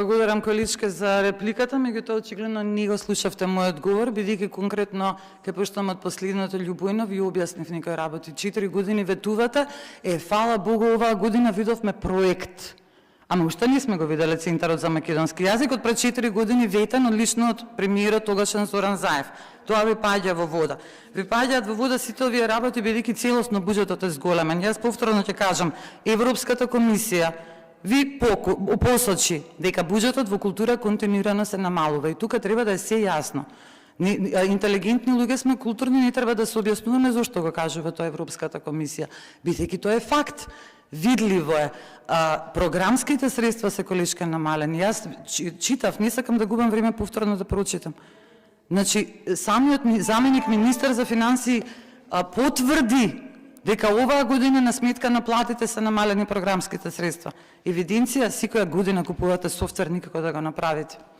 Благодарам Количке за репликата, меѓутоа очигледно не го слушавте мојот одговор, бидејќи конкретно ке почнам од последното Љубојно, ви објаснив некои работи. 4 години ветувате, фала Богу, оваа година видовме проект. Ама уште не сме го виделе Центарот за македонски јазик од пред 4 години ветен одлично од премиерот тогашен Зоран Заев. Тоа ви паѓа во вода. Ви паѓаат во вода сите овие работи бидејќи целосно буџетот е зголемен. Јас повторно ќе кажам, Европската комисија ви посочи дека буџетот во култура континуирано се намалува и тука треба да е се јасно. Интелигентни луѓе сме, културни, не треба да се објаснуваме зошто го кажува тоа Европската комисија, бидејќи тоа е факт. Видливо е. Програмските средства се колешка намалени. Јас читав, не сакам да губам време повторно да прочитам. Значи, самиот заменик министер за финансии потврди дека оваа година на сметка на платите се намалени програмските средства. Евиденција, секоја година купувате софтвер, никако да го направите.